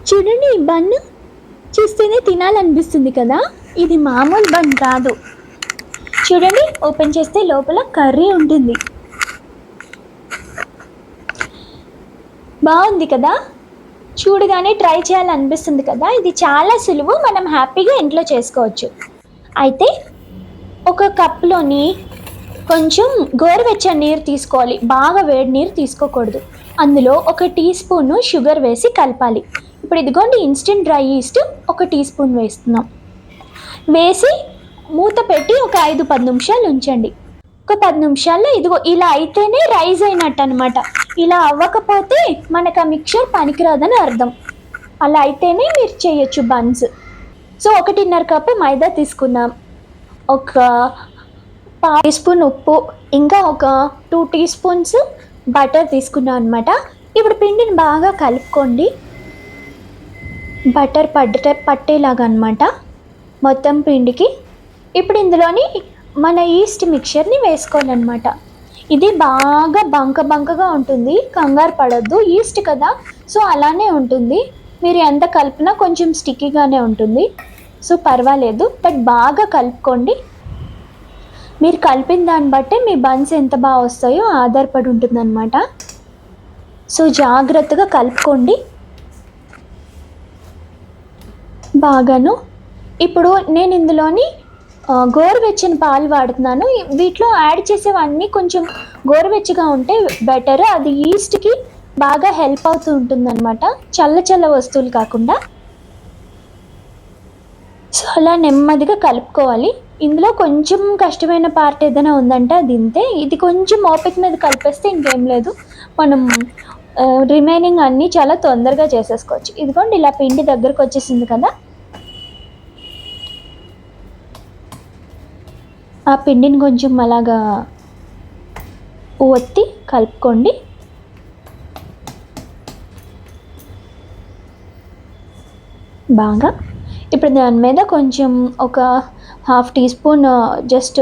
చూడండి, ఈ బన్ చూస్తేనే తినాలనిపిస్తుంది కదా. ఇది మామూలు బన్ కాదు. చూడండి, ఓపెన్ చేస్తే లోపల కర్రీ ఉంటుంది. బాగుంది కదా. చూడగానే ట్రై చేయాలనిపిస్తుంది కదా. ఇది చాలా సులువు, మనం హ్యాపీగా ఇంట్లో చేసుకోవచ్చు. అయితే ఒక కప్లోని కొంచెం గోరువెచ్చని నీరు తీసుకోవాలి. బాగా వేడి నీరు తీసుకోకూడదు. అందులో 1 టీ స్పూను షుగర్ వేసి కలపాలి. ఇప్పుడు ఇదిగోండి, instant dry yeast 1 teaspoon వేస్తున్నాం. వేసి మూత పెట్టి ఒక 5-10 నిమిషాలు ఉంచండి. ఒక 10 నిమిషాల్లో ఇదిగో ఇలా అయితేనే రైజ్ అయినట్టు అనమాట. ఇలా అవ్వకపోతే మనకు ఆ మిక్చర్ పనికిరాదని అర్థం. అలా అయితేనే మీరు చేయొచ్చు బన్స్. సో 1.5 కప్పు మైదా తీసుకున్నాం, ఒక పావు టీ స్పూన్ ఉప్పు, ఇంకా ఒక 2 టీ స్పూన్స్ బటర్ తీసుకున్నాం అనమాట. ఇప్పుడు పిండిని బాగా కలుపుకోండి, బటర్ పట్టేలాగా అనమాట మొత్తం పిండికి. ఇప్పుడు ఇందులోని మన ఈస్ట్ మిక్చర్ని వేసుకోవాలన్నమాట. ఇది బాగా బంకగా ఉంటుంది, కంగారు పడొద్దు, ఈస్ట్ కదా సో అలానే ఉంటుంది. మీరు ఎంత కలిపినా కొంచెం స్టిక్కీగానే ఉంటుంది, సో పర్వాలేదు. బట్ బాగా కలుపుకోండి. మీరు కలిపిన దాన్ని బట్టే మీ బన్స్ ఎంత బాగా వస్తాయో ఆధారపడి ఉంటుందన్నమాట. సో జాగ్రత్తగా కలుపుకోండి బాగాను. ఇప్పుడు నేను ఇందులోని గోరువెచ్చని పాలు వాడుతున్నాను. వీటిలో యాడ్ చేసేవన్నీ కొంచెం గోరువెచ్చగా ఉంటే బెటర్, అది ఈస్ట్కి బాగా హెల్ప్ అవుతూ ఉంటుందన్నమాట, చల్ల వస్తువులు కాకుండా. సో అలా నెమ్మదిగా కలుపుకోవాలి. ఇందులో కొంచెం కష్టమైన పార్ట్ ఏదైనా ఉందంటే అది ఇంతే. ఇది కొంచెం ఓపిక మీద కలిపేస్తే ఇంకేం లేదు, మనం రిమైనింగ్ అన్నీ చాలా తొందరగా చేసేసుకోవచ్చు. ఇదిగోండి, ఇలా పిండి దగ్గరకు వచ్చేసింది కదా. ఆ పిండిని కొంచెం అలాగా ఒత్తి కలుపుకోండి. బాగా ఇప్పుడు దాని మీద కొంచెం ఒక 1/2 టీ స్పూన్ జస్ట్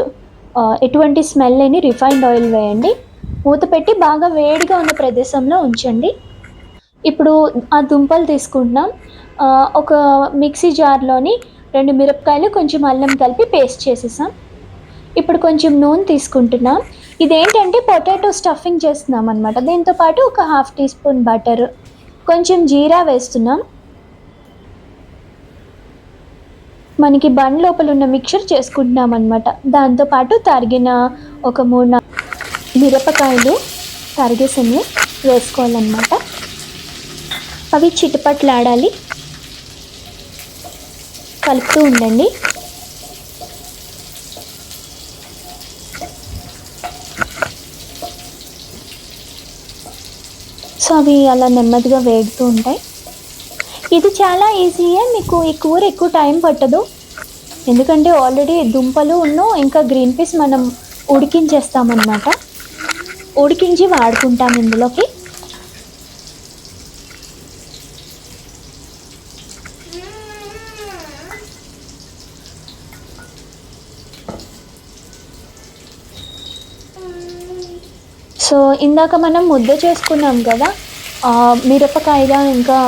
ఎటువంటి స్మెల్ లేని రిఫైన్డ్ ఆయిల్ వేయండి. మూత పెట్టి బాగా వేడిగా ఉన్న ప్రదేశంలో ఉంచండి. ఇప్పుడు ఆ దుంపలు తీసుకుంటున్నాం. ఒక మిక్సీ జార్లోని 2 మిరపకాయలు, కొంచెం అల్లం కలిపి పేస్ట్ చేసేసాం. ఇప్పుడు కొంచెం నూనె తీసుకుంటున్నాం. ఇదేంటంటే పొటాటో స్టఫింగ్ చేస్తున్నాం అనమాట. దీంతోపాటు ఒక 1/2 టీ స్పూన్ బటర్, కొంచెం జీరా వేస్తున్నాం. మనకి బన్ లోపల ఉన్న మిక్చర్ చేసుకుంటున్నాం అనమాట. దాంతోపాటు తరిగిన ఒక 3-4 మిరపకాయలు తరిగేసినవి వేసుకోవాలన్నమాట. అవి చిటపట్లాడాలి, కలుపుతూ ఉండండి. సో అవి అలా నెమ్మదిగా వేగుతూ ఉంటాయి. ఇది చాలా ఈజీయే, మీకు ఈ కూర ఎక్కువ టైం పట్టదు, ఎందుకంటే ఆల్రెడీ దుంపలు ఇంకా గ్రీన్ పీస్ మనం ఉడికించేస్తామన్నమాట. ఉడికించి వాడుకుంటాం ఇందులోకి. సో ఇందాక మనం ముద్ద చేసుకున్నాం కదా, మిరపకాయ ఇంకా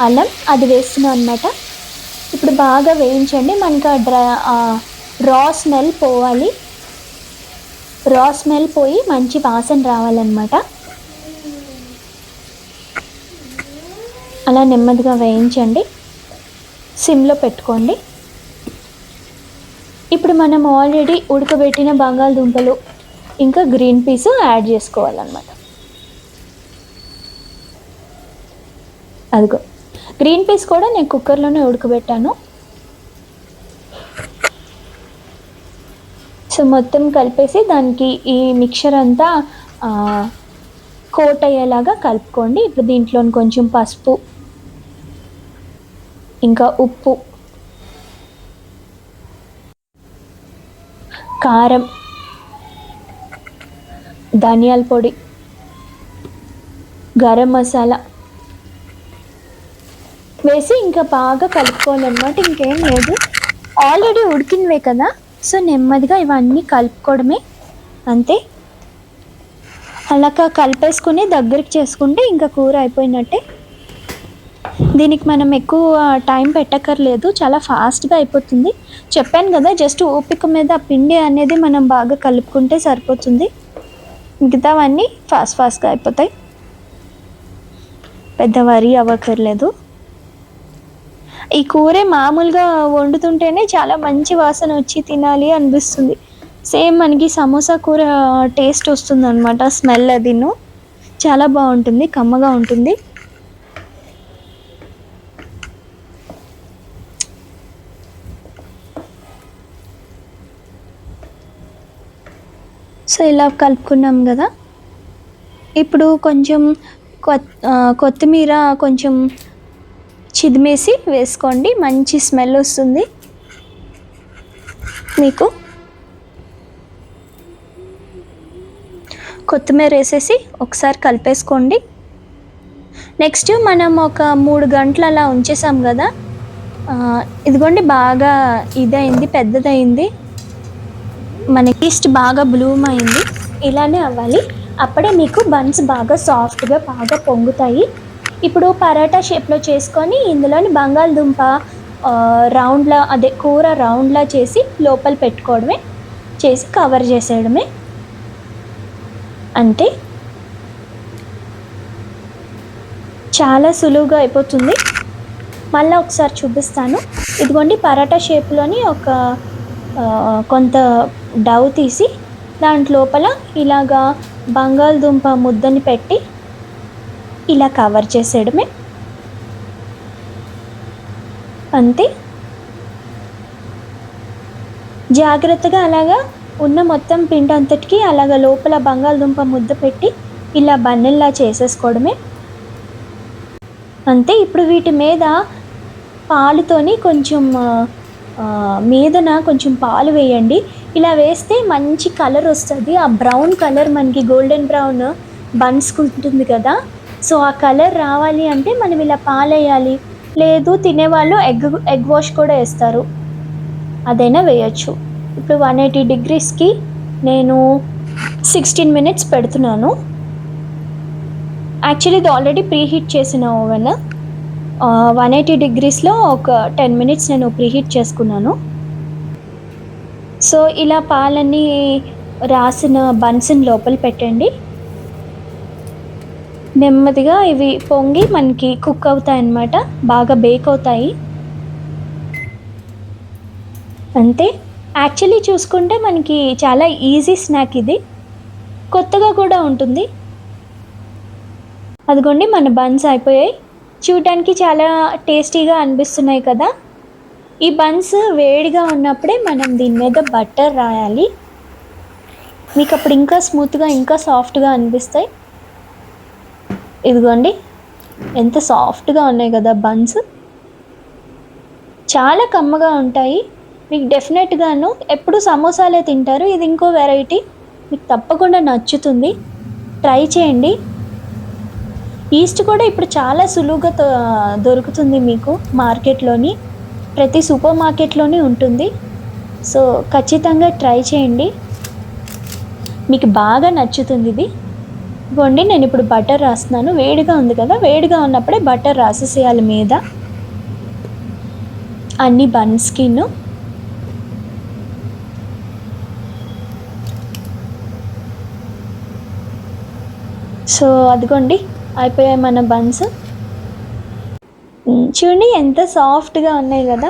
అల్లం, అది వేస్తున్నాం అనమాట. ఇప్పుడు బాగా వేయించండి. మనకి రా స్మెల్ పోవాలి. రా స్మెల్ పోయి మంచి వాసన రావాలన్నమాట. అలా నెమ్మదిగా వేయించండి, సిమ్లో పెట్టుకోండి. ఇప్పుడు మనం ఆల్రెడీ ఉడకబెట్టిన బంగాళదుంపలు ఇంకా గ్రీన్ పీస్ యాడ్ చేసుకోవాలన్నమాట. అదిగో గ్రీన్ పీస్ కూడా నేను కుక్కర్లోనే ఉడకబెట్టాను. సో మొత్తం కలిపేసి దానికి ఈ మిక్చర్ అంతా కోట్ అయ్యేలాగా కలుపుకోండి. ఇప్పుడు దీంట్లో కొంచెం పసుపు, ఇంకా ఉప్పు, కారం, ధనియాల పొడి, గరం మసాలా వేసి ఇంకా బాగా కలుపుకోవాలన్నమాట. ఇంకేం లేదు, ఆల్రెడీ ఉడికినవే కదా, సో నెమ్మదిగా ఇవన్నీ కలుపుకోవడమే అంతే. అలా కలిపేసుకుని దగ్గరికి చేసుకుంటే ఇంకా కూర అయిపోయినట్టే. దీనికి మనం ఎక్కువ టైం పెట్టక్కర్లేదు. చాలా ఫాస్ట్‌గా అయిపోతుంది. చెప్పాను గదా! జస్ట్ ఓపిక మీద ఆ పిండి అనేది మనం బాగా కలుపుకుంటే సరిపోతుంది. మిగతావన్నీ ఫాస్ట్‌గా అయిపోతాయి. పెద్ద వరీ అవ్వక్కర్లేదు. ఈ కూరే మామూలుగా వండుతుంటేనే చాలా మంచి వాసన వచ్చి తినాలి అనిపిస్తుంది. సేమ్ మనకి సమోసా కూర టేస్ట్ వస్తుందనమాట. స్మెల్ అదిను. చాలా బావుంటుంది. కమ్మగా ఉంటుంది. సో, ఇలా కలుపుకున్నాం గదా! ఇప్పుడు కొంచెం కొత్తిమీర కొంచెం చిదిమేసి వేసుకోండి. మంచి స్మెల్ వస్తుంది మీకు. కొత్తిమీర వేసేసి ఒకసారి కలిపేసుకోండి. నెక్స్ట్ మనం ఒక 3 గంటలు అలా ఉంచేసాం కదా. ఇదిగోండి బాగా ఇదయింది, పెద్దదయింది. మనకి ఈస్ట్ బాగా బ్లూమ్ అయింది. ఇలానే అవ్వాలి. అప్పుడే మీకు బన్స్ బాగా సాఫ్ట్గా బాగా పొంగుతాయి. ఇప్పుడు పరాటా షేప్లో చేసుకొని ఇందులోని బంగాళదుంప రౌండ్లా, అదే కూర రౌండ్లా చేసి లోపల పెట్టుకోవడమే, చేసి కవర్ చేసేయడమే. అంతే, చాలా సులువుగా అయిపోతుంది. మళ్ళీ ఒకసారి చూపిస్తాను. ఇదిగోండి పరాటా షేప్లోని ఒక కొంత డవ్ తీసి దాంట్లోపల ఇలాగా బంగాళదుంప ముద్దని పెట్టి ఇలా కవర్ చేసేయడమే. అంతే, జాగ్రత్తగా అలాగా ఉన్న మొత్తం పిండి అంతటికి అలాగ లోపల బంగాళదుంప ముద్ద పెట్టి ఇలా బన్నెల్లా చేసేసుకోవడమే. అంతే. ఇప్పుడు వీటి మీద పాలుతోని కొంచెం మీదన కొంచెం పాలు వేయండి. ఇలా వేస్తే మంచి కలర్ వస్తుంది. ఆ బ్రౌన్ కలర్ మనకి గోల్డెన్ బ్రౌన్ బన్స్కి ఉంటుంది కదా. సో ఆ కలర్ రావాలి అంటే మనం ఇలా పాలు వేయాలి. లేదు తినేవాళ్ళు ఎగ్ వాష్ కూడా వేస్తారు, అదైనా వేయచ్చు. ఇప్పుడు 180 degreesకి నేను 16 minutes పెడుతున్నాను. యాక్చువల్లీ ఇది ఆల్రెడీ ప్రీహీట్ చేసిన ఓవెన్. 180 degreesలో ఒక 10 minutes నేను ప్రీహీట్ చేసుకున్నాను. సో ఇలా పాలన్నీ రాసిన బన్స్ని లోపల పెట్టండి. నెమ్మదిగా ఇవి పొంగి మనకి కుక్ అవుతాయి అన్నమాట, బాగా బేక్ అవుతాయి. అంతే. యాక్చువల్లీ చూసుకుంటే మనకి చాలా ఈజీ స్నాక్ ఇది, కొత్తగా కూడా ఉంటుంది. అదిగోండి మన బన్స్ అయిపోయాయి. చూడటానికి చాలా టేస్టీగా అనిపిస్తున్నాయి కదా. ఈ బన్స్ వేడిగా ఉన్నప్పుడే మనం దీని మీద బటర్ రాయాలి. మీకు అప్పుడు ఇంకా స్మూత్గా ఇంకా సాఫ్ట్గా అనిపిస్తాయి. ఇదిగోండి ఎంత సాఫ్ట్గా ఉన్నాయి కదా బన్స్, చాలా కమ్మగా ఉంటాయి. మీకు డెఫినెట్గాను ఎప్పుడు సమోసాలే తింటారు, ఇది ఇంకో వెరైటీ, మీకు తప్పకుండా నచ్చుతుంది. ట్రై చేయండి. ఈస్ట్ కూడా ఇప్పుడు చాలా సులువుగా దొరుకుతుంది మీకు మార్కెట్లోని, ప్రతి సూపర్ మార్కెట్లోనే ఉంటుంది. సో ఖచ్చితంగా ట్రై చేయండి, మీకు బాగా నచ్చుతుంది ఇది. ఇవ్వండి నేను ఇప్పుడు బటర్ రాస్తున్నాను. వేడిగా ఉంది కదా, వేడిగా ఉన్నప్పుడే బటర్ రాసేసేయాలి మీద అన్ని బన్స్కిన్. సో అదిగోండి అయిపోయాయి మన బన్స్. చూడండి ఎంత సాఫ్ట్గా ఉన్నాయి కదా,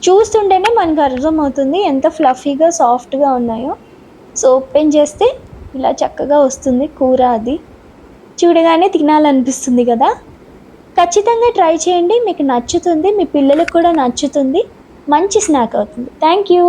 చూస్తుంటేనే మనకు అర్థమవుతుంది ఎంత ఫ్లఫీగా సాఫ్ట్గా ఉన్నాయో. సో ఓపెన్ చేస్తే ఇలా చక్కగా వస్తుంది కూర, అది చూడగానే తినాలనిపిస్తుంది కదా. ఖచ్చితంగా ట్రై చేయండి, మీకు నచ్చుతుంది, మీ పిల్లలకు కూడా నచ్చుతుంది, మంచి స్నాక్ అవుతుంది. Thank you.